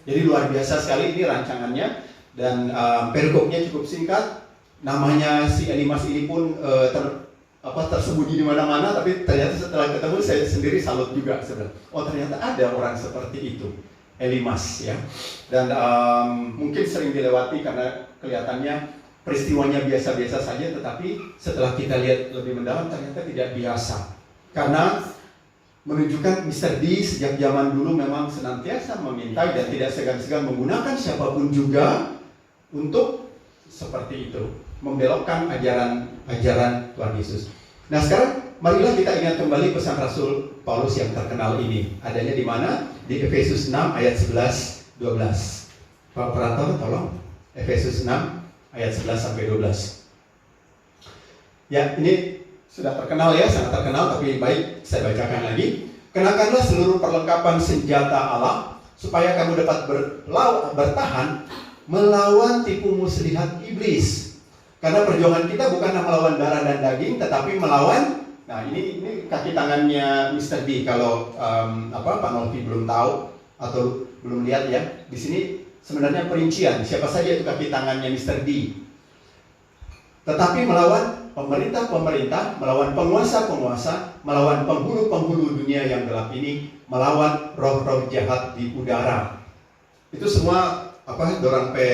Jadi luar biasa sekali ini rancangannya. Dan perikopnya cukup singkat. Namanya si Elimas ini pun tersembunyi di mana-mana, tapi ternyata setelah ketemu saya sendiri salut juga sebenarnya. Oh, ternyata ada orang seperti itu, Elimas ya. Dan mungkin sering dilewati karena kelihatannya peristiwanya biasa-biasa saja, tetapi setelah kita lihat lebih mendalam ternyata tidak biasa. Karena menunjukkan Mr. D sejak zaman dulu memang senantiasa meminta dan tidak segan-segan menggunakan siapapun juga untuk seperti itu, membelokkan ajaran Tuhan Yesus. Nah, sekarang marilah kita ingat kembali pesan Rasul Paulus yang terkenal ini. Adanya di mana? Di Efesus 6 ayat 11-12. Pak Perantau, tolong. Efesus 6 ayat 11 sampai 12. Ya, ini sudah terkenal ya, sangat terkenal, tapi baik saya bacakan lagi. Kenakanlah seluruh perlengkapan senjata Allah supaya kamu dapat bertahan melawan tipu muslihat iblis. Karena perjuangan kita bukan melawan darah dan daging, tetapi melawan. Nah, ini kaki tangannya Mr. D. Kalau Pak Nolfi belum tahu atau belum lihat ya, di sini sebenarnya perincian siapa saja itu kaki tangannya Mr. D. Tetapi melawan pemerintah-pemerintah, melawan penguasa-penguasa, melawan penghulu-penghulu dunia yang gelap ini, melawan roh-roh jahat di udara. Itu semua dorang pe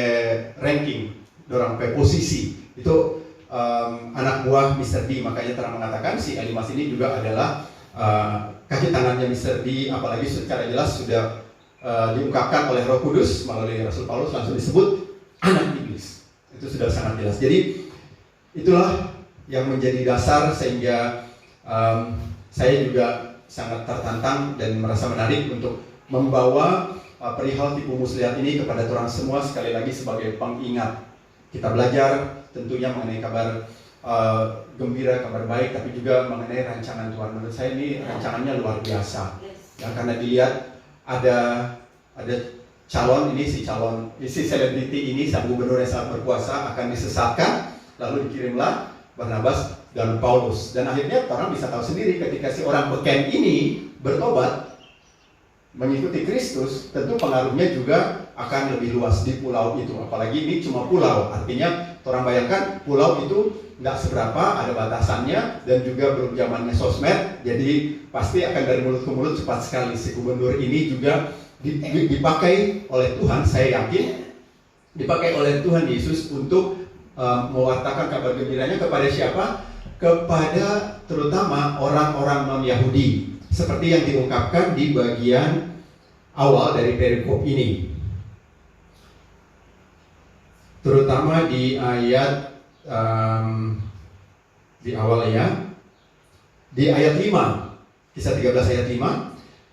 ranking, dorang pe posisi. Itu anak buah Mr. D. Makanya terang mengatakan si Elimas ini juga adalah kaki tangannya Mr. D. Apalagi secara jelas sudah diungkapkan oleh Roh Kudus melalui Rasul Paulus, langsung disebut anak iblis. Itu sudah sangat jelas. Jadi itulah yang menjadi dasar sehingga saya juga sangat tertantang dan merasa menarik untuk membawa perihal tipu muslihat ini kepada orang semua, sekali lagi sebagai pengingat. Kita belajar tentunya mengenai kabar gembira, kabar baik, tapi juga mengenai rancangan Tuhan. Menurut saya ini rancangannya luar biasa. Ya, karena dilihat ada calon ini, si selebriti ini, sang gubernur yang sangat berkuasa akan disesatkan, lalu dikirimlah Barnabas dan Paulus. Dan akhirnya orang bisa tahu sendiri ketika si orang beken ini bertobat mengikuti Kristus, tentu pengaruhnya juga akan lebih luas di pulau itu. Apalagi ini cuma pulau, artinya orang bayangkan pulau itu nggak seberapa, ada batasannya, dan juga belum zamannya sosmed, jadi pasti akan dari mulut ke mulut cepat sekali. Si gubernur ini juga dipakai oleh Tuhan, saya yakin dipakai oleh Tuhan Yesus untuk mewartakan kabar gembiranya kepada siapa? Kepada terutama orang-orang non-Yahudi, seperti yang diungkapkan di bagian awal dari perikop ini, terutama di ayat di awal ya, di ayat 5, kisah 13 ayat 5.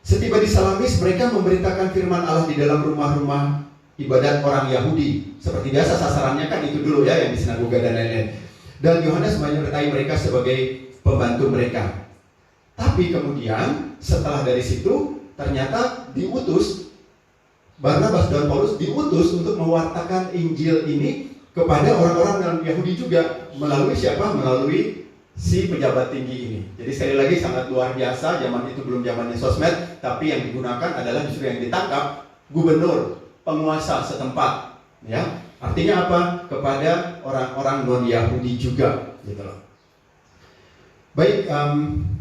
Setiba di Salamis, mereka memberitakan firman Allah di dalam rumah-rumah ibadat orang Yahudi. Seperti biasa sasarannya kan itu dulu ya, yang di sinagoga dan lain-lain. Dan Yohanes menyertai mereka sebagai pembantu mereka. Tapi kemudian setelah dari situ ternyata diutus, Barnabas dan Paulus diutus untuk mewartakan Injil ini kepada orang-orang Yahudi juga. Melalui siapa? Melalui si pejabat tinggi ini. Jadi sekali lagi sangat luar biasa, zaman itu belum zamannya sosmed, tapi yang digunakan adalah justru yang ditangkap gubernur, penguasa setempat, ya. Artinya apa? Kepada orang-orang non-Yahudi juga, gitu loh. Baik,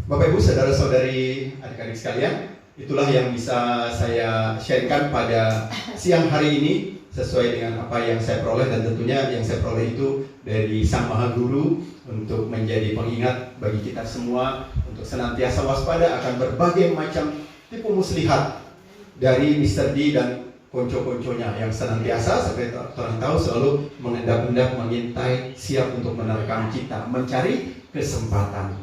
Bapak Ibu, saudara-saudari, adik-adik sekalian, itulah yang bisa saya sharekan pada siang hari ini sesuai dengan apa yang saya peroleh, dan tentunya yang saya peroleh itu dari Sang Maha Guru untuk menjadi pengingat bagi kita semua untuk senantiasa waspada akan berbagai macam tipu muslihat dari Mr. D dan konco-konconya yang senantiasa seperti orang tahu selalu mengendap-endap, mengintai, siap untuk menerkam kita, mencari kesempatan.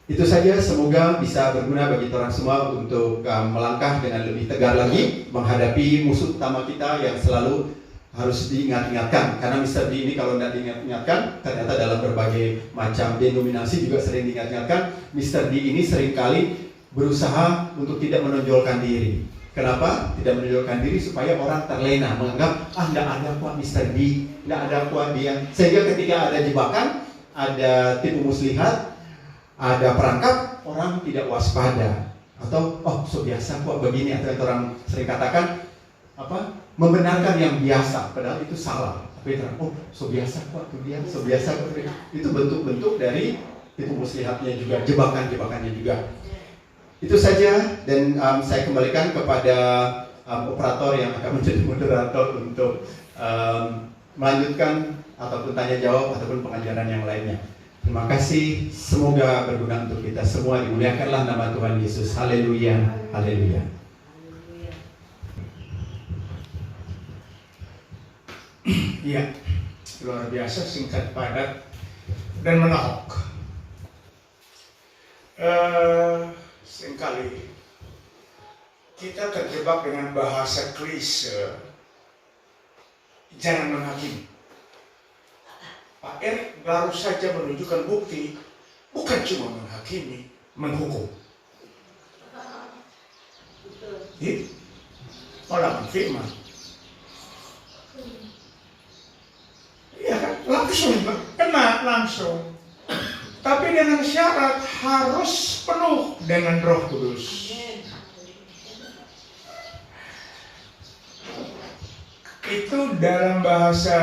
Itu saja, semoga bisa berguna bagi orang semua untuk melangkah dengan lebih tegar lagi menghadapi musuh utama kita yang selalu harus diingat-ingatkan. Karena Mr. D ini kalau tidak diingat-ingatkan, ternyata dalam berbagai macam denominasi juga sering diingat-ingatkan. Mr. D ini seringkali berusaha untuk tidak menonjolkan diri. Kenapa? Tidak menonjolkan diri supaya orang terlena, menganggap tidak ada kuat Mr. D, tidak ada kuat dia. Sehingga ketika ada jebakan, ada tipu muslihat, ada perangkap, orang tidak waspada. Atau, so biasa kok begini. Atau orang sering katakan, membenarkan yang biasa, padahal itu salah. Tapi so biasa kok tuh dia, so biasa kok dia. Itu bentuk-bentuk dari tipu muslihatnya juga, jebakan-jebakannya juga. Itu saja, dan saya kembalikan kepada operator yang akan menjadi moderator untuk melanjutkan ataupun tanya jawab ataupun pengajaran yang lainnya. Terima kasih, semoga berguna untuk kita semua. Dimuliakanlah nama Tuhan Yesus. Haleluya, haleluya. Iya, luar biasa, singkat, padat, dan menohok. Seringkali kita terjebak dengan bahasa klise, jangan menghakimi. Pak Erik baru saja menunjukkan bukti, bukan cuma menghakimi, menghukum. Malah menfirman. Iya kan? Langsung, kena langsung. Tapi dengan syarat harus penuh dengan Roh Kudus. Itu dalam bahasa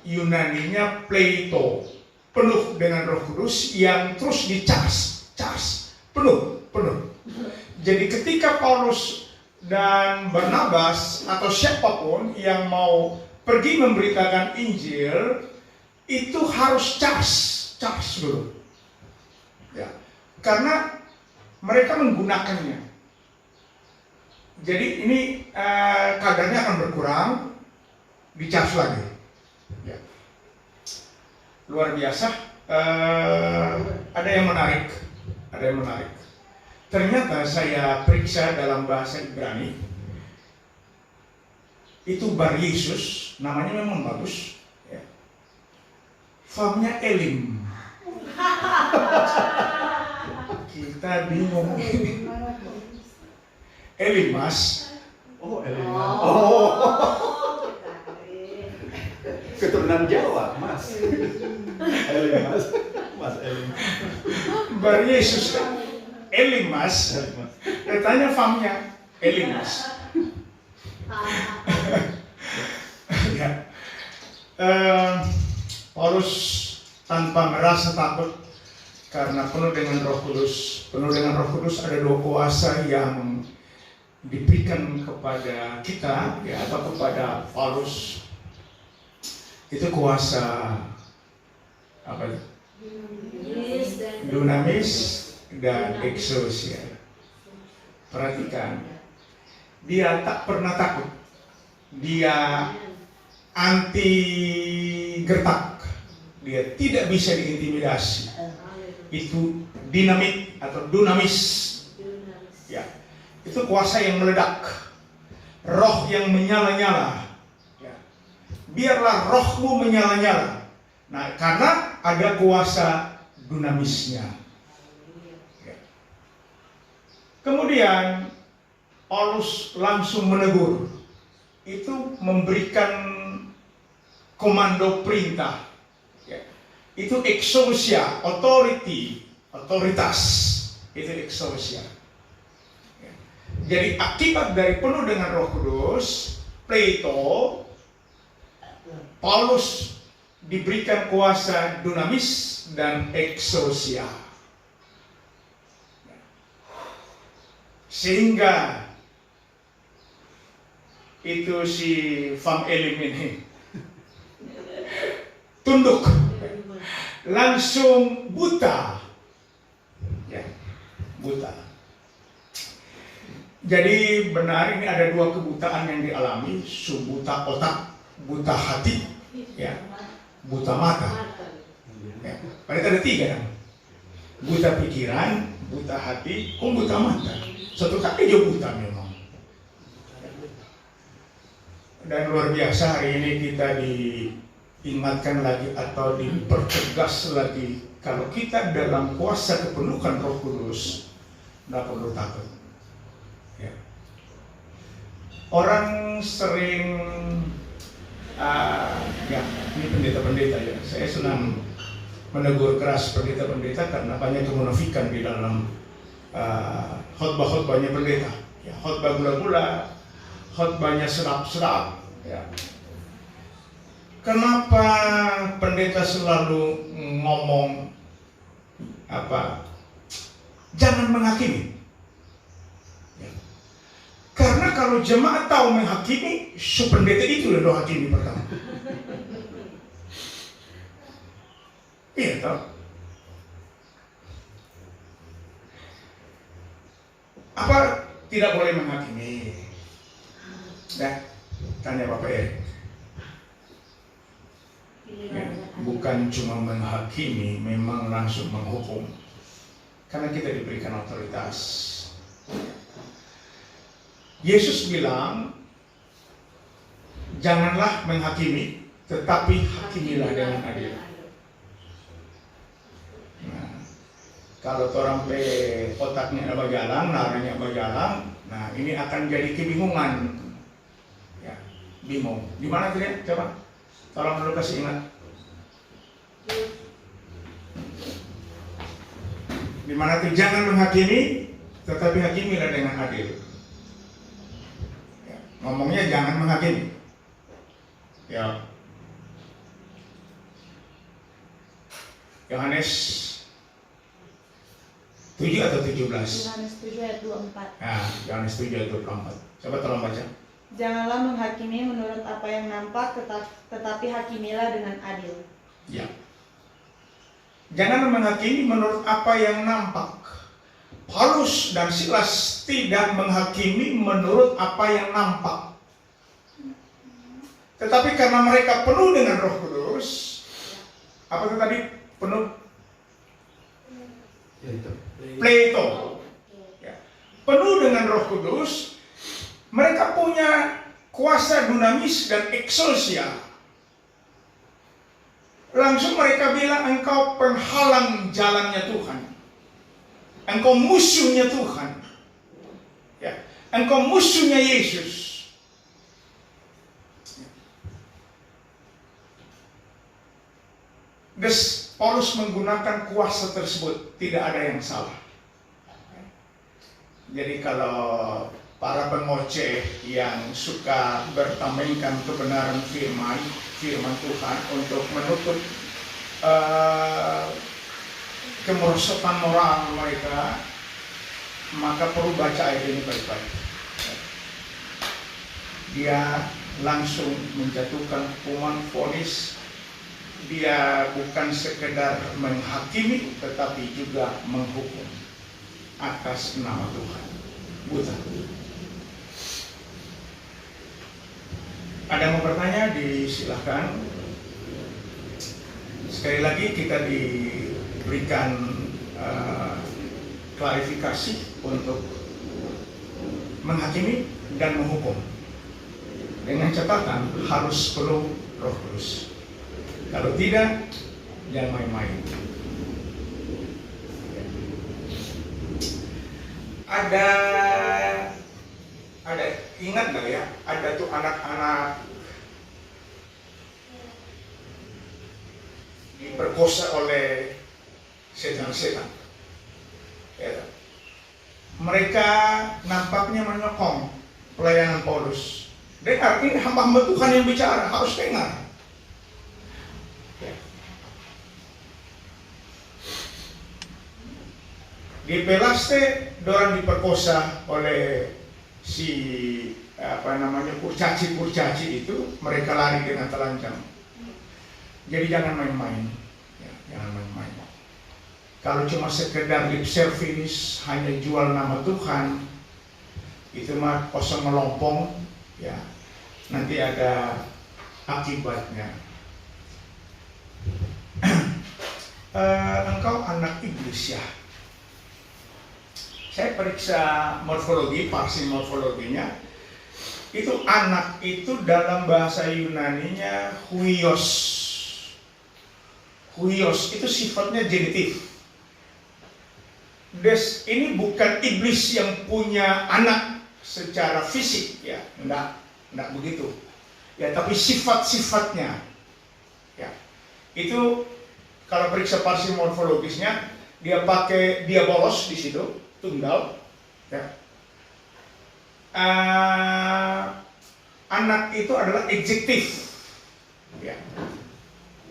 Yunaninya pleito, penuh dengan Roh Kudus yang terus dicas, penuh. Jadi ketika Paulus dan Barnabas atau siapapun yang mau pergi memberitakan Injil, itu harus cas dulu. Ya, karena mereka menggunakannya. Jadi ini kadarnya akan berkurang, dicas lagi. Ya. Luar biasa. Ada yang menarik. Ternyata saya periksa dalam bahasa Ibrani, itu Bar Yesus, namanya memang bagus. Ya. Famnya Elim. Kita bingung. Elimas. Elimas. Keturunan Jawa, Mas. Elimas. Mas Elim. Bar Yesus. Elimas. Katanya famnya Elimas. Ya. Paulus tanpa merasa takut karena penuh dengan Roh Kudus. Penuh dengan Roh Kudus ada dua kuasa yang diberikan kepada kita, ya, atau kepada Paulus. Itu kuasa apa itu? Dunamis dan exousia. Perhatikan, dia tak pernah takut. Dia anti gertak. Dia tidak bisa diintimidasi. Itu dinamit atau dunamis. Ya. Itu kuasa yang meledak, roh yang menyala-nyala. Ya. Biarlah rohmu menyala-nyala. Nah, karena ada kuasa dunamisnya. Ya. Kemudian Paulus langsung menegur. Itu memberikan komando perintah. Ya. Itu exousia, authority, otoritas. Itu exousia. Ya. Jadi akibat dari penuh dengan Roh Kudus, Plato, Paulus diberikan kuasa dunamis dan exousia. Sehingga itu si Van Elim ini tunduk, langsung buta, ya, buta. Jadi benar ini ada dua kebutaan yang dialami, buta otak, buta hati, ya, buta mata. Ya, berarti ada tiga kan? Buta pikiran, buta hati, buta mata. Satu kali dia buta memang. Dan luar biasa hari ini kita diingatkan lagi atau dipertegas lagi kalau kita dalam kuasa kepenuhan Roh Kudus tidak perlu takut. Ya. Orang sering ya ini pendeta-pendeta ya, saya senang menegur keras pendeta-pendeta karena banyak kemunafikan di dalam khotbah-khotbahnya pendeta. Ya, khotbah gula-gula, khotbahnya sedap-sedap. Ya. Kenapa pendeta selalu ngomong apa? Jangan menghakimi. Ya. Karena kalau jemaat tahu menghakimi, pendeta itu udah hakimi pertama. Iya tahu. Apa tidak boleh menghakimi? Nah, tanya Bapak Erik. Ya, bukan cuma menghakimi, memang langsung menghukum. Karena kita diberikan otoritas. Yesus bilang, janganlah menghakimi, tetapi hakimilah dengan adil. Nah, kalau orang pe otaknya apa jalan, naranya apa jalan, nah ini akan jadi kebingungan. Ya, bingung. Di mana tuh ya? Coba, tolong dulu kasih ingat. Di mana tuh jangan menghakimi, tetapi hakimilah dengan adil. Ya, ngomongnya jangan menghakimi. Ya. Yohanes 7 atau 17? Yohanes 7 ayat 24. Nah, Yohanes 7 ayat 24. Coba tolong baca. Janganlah menghakimi menurut apa yang nampak, tetapi hakimilah dengan adil. Ya. Jangan menghakimi menurut apa yang nampak. Paulus dan Silas tidak menghakimi menurut apa yang nampak. Tetapi karena mereka penuh dengan Roh Kudus, apa itu tadi? Penuh Plato. Ya. Penuh dengan Roh Kudus, mereka punya kuasa dunamis dan exousia. Langsung mereka bilang, engkau penghalang jalannya Tuhan. Engkau musuhnya Tuhan. Ya. Engkau musuhnya Yesus. Paulus menggunakan kuasa tersebut, tidak ada yang salah. Jadi kalau para pengoceh yang suka bertamengkan kebenaran firman Tuhan untuk menutup kemerosotan moral mereka, maka perlu baca ayat ini baik-baik. Dia langsung menjatuhkan hukuman vonis. Dia bukan sekedar menghakimi, tetapi juga menghukum atas nama Tuhan. Buta. Ada yang mau bertanya? Disilahkan. Sekali lagi kita diberikan klarifikasi untuk menghakimi dan menghukum. Dengan catatan harus penuh Roh Kudus. Kalau tidak, jangan main-main. Ada ingat nggak ya? Ada tuh anak-anak diperkosa oleh setan-setan. Ya. Mereka nampaknya menyokong pelayanan Paulus. Dengar, ini hamba-hamba Tuhan yang bicara, harus dengar. Ya. Di Pelaste, dorang diperkosa oleh si kurcaci itu, mereka lari dengan telanjang. Jadi jangan main-main, ya, jangan main-main. Kalau cuma sekedar lip service, hanya jual nama Tuhan, itu mah kosong melompong, ya. Nanti ada akibatnya. Engkau anak iblis ya. Saya periksa morfologi, parsi morfologinya. Itu anak itu dalam bahasa Yunaninya huios. Huios itu sifatnya genitif. Ini bukan iblis yang punya anak secara fisik ya, enggak begitu. Ya, tapi sifat-sifatnya. Ya. Itu kalau periksa parsi morfologisnya, dia pakai diabolos di situ, tunggal. Ya. Anak itu adalah adjektif. Ya.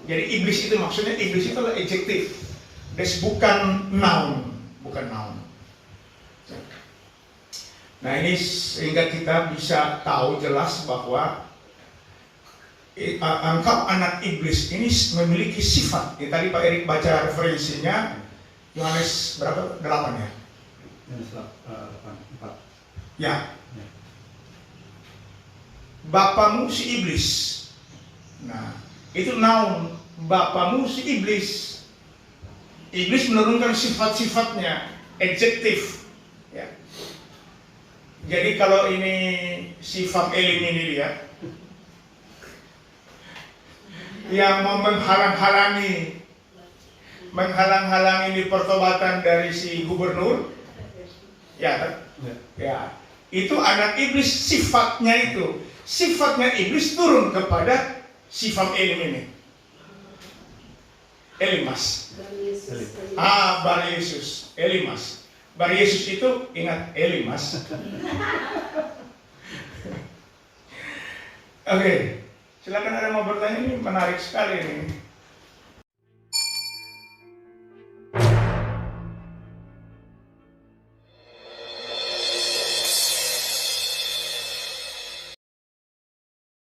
Jadi iblis itu maksudnya iblis itu adalah adjektif. Bukan noun, bukan noun. Nah ini sehingga kita bisa tahu jelas bahwa engkau anak iblis ini memiliki sifat. Ya, tadi Pak Erik baca referensinya Yohanes berapa? 8 ya? Yohanes 4. Ya. Bapamu si iblis. Nah, itu noun. Bapamu si iblis. Iblis menurunkan sifat-sifatnya, adjektif. Ya. Jadi kalau ini sifat Elim ini lihat, yang mau menghalang-halangi di pertobatan dari si gubernur, ya, itu anak iblis sifatnya itu. Sifatnya iblis turun kepada sifat Elim ini. Elimas. Bar Yesus. Elimas. Bar Yesus itu ingat Elimas. Oke. Silakan ada mau bertanya, ini menarik sekali ini.